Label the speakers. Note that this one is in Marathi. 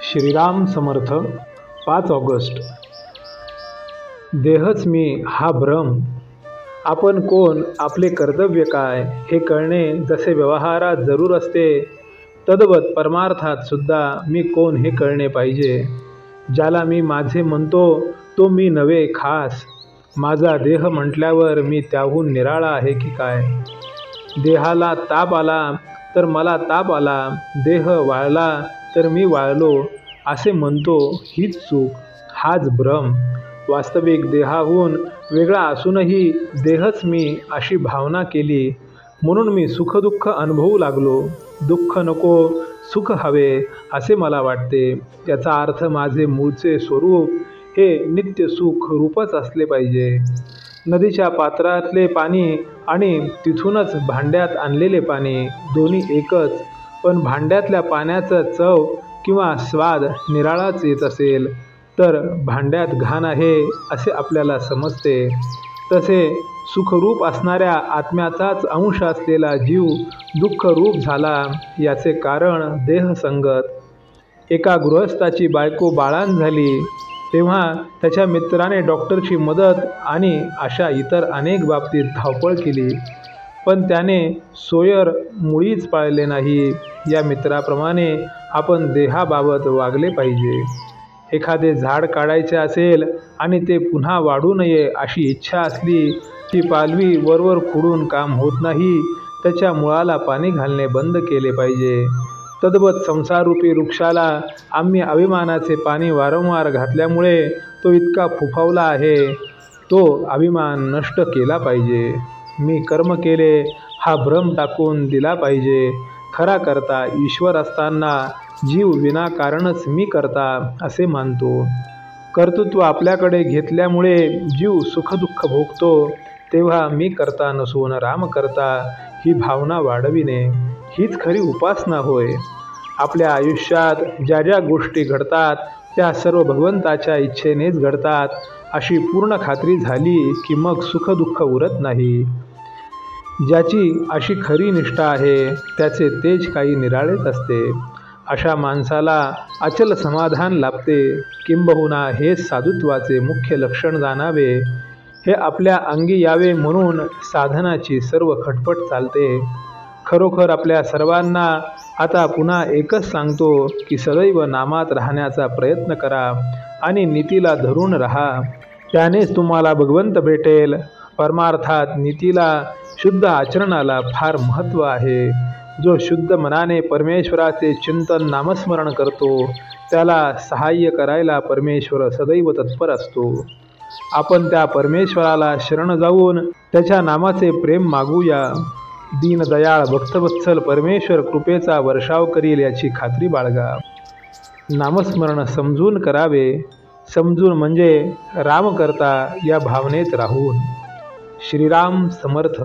Speaker 1: श्रीराम समर्थ 5 ऑगस्ट। देहच मी हा भ्रम, आपण कोण, आपले कर्तव्य काय हे कळणे जसे व्यवहारात जरूर असते, तद्वत परमार्थात सुद्धा मी कोण हे कळणे पाहिजे। ज्याला मी माझे म्हणतो तो मी नव्हे खास, माझा देह म्हटल्यावर मी त्याहून निराळा आहे की काय। देहाला ताप आला तर मला ताप आला, देह वाळला तर मी वाळलो असे म्हणतो, हीच चूक, हाच भ्रम। वास्तविक देहाहून वेगळा असूनही देहच मी अशी भावना केली, म्हणून मी सुखदुःख अनुभवू लागलो। दुःख नको, सुख हवे असे मला वाटते। याचा अर्थ माझे मूळचे स्वरूप हे नित्य सुख रूपच असले पाहिजे। नदीच्या पात्रातले पाणी आणि तिथूनच भांड्यात आणलेले पाणी दोन्ही एकच, पण भांड्यातल्या पाण्याचा चव किंवा स्वाद निराळाच येत असेल तर भांड्यात घाण आहे असे आपल्याला समजते। तसे सुखरूप असणाऱ्या आत्म्याचाच अंश असलेला जीव दुःखरूप झाला, याचे कारण देहसंगत। एका गृहस्थाची बायको बाळांत झाली तेव्हा त्याच्या मित्राने डॉक्टरची मदत आणि अशा इतर अनेक बाबतीत धावपळ केली, पण त्याने सोयर मुळीच पाळले नाही। या मित्राप्रमाणे आपण देहाबाबत वागले पाहिजे। एखादे झाड काढायचे असेल आणि ते पुन्हा वाढू नये अशी इच्छा असली, ती पालवी वरवर खुडून काम होत नाही, त्याच्या मुळाला पाणी घालणे बंद केले पाहिजे। तद्वत संसाररूपी वृक्षाला आम्ही अभिमानाचे पाणी वारंवार घातल्यामुळे तो इतका फुफावला आहे, तो अभिमान नष्ट केला पाहिजे। मी कर्म केले हा भ्रम टाकून दिला पाहिजे। खरा करता ईश्वर असताना जीव विनाकारणच मी करता असे मानतो। कर्तृत्व आपल्याकडे घेतल्यामुळे जीव सुखदुःख भोगतो, तेव्हा मी करता नसून राम करता ही भावना वाढविणे हीच खरी उपासना होय। आपल्या आयुष्यात ज्या ज्या गोष्टी घडतात त्या सर्व भगवंताच्या इच्छेनेच घडतात अशी पूर्ण खात्री झाली की मग सुखदुःख उरत नाही। ज्याची अशी खरी निष्ठा आहे त्याचे तेज काही निराळेच असते। अशा माणसाला अचल समाधान लाभते, किंबहुना हे साधुत्वाचे मुख्य लक्षण जाणावे, हे आपल्या अंगी यावे म्हणून साधनाची सर्व खटपट चालते। खरोखर आपल्या सर्वांना आता पुन्हा एकच सांगतो की सदैव नामात राहण्याचा प्रयत्न करा आणि नीतीला धरून राहा, त्यानेच तुम्हाला भगवंत भेटेल। परमार्थात नीतीला, शुद्ध आचरणाला फार महत्त्व आहे। जो शुद्ध मनाने परमेश्वराचे चिंतन नामस्मरण करतो त्याला सहाय्य करायला परमेश्वर सदैव तत्पर असतो। आपण त्या परमेश्वराला शरण जाऊन त्याच्या नामाचे प्रेम मागूया। दीनदयाळ भक्तवत्सल परमेश्वर कृपेचा वर्षाव करील याची खात्री बाळगा। नामस्मरण समजून करावे, समजून म्हणजे राम करता या भावनेत राहून। श्रीराम समर्थ।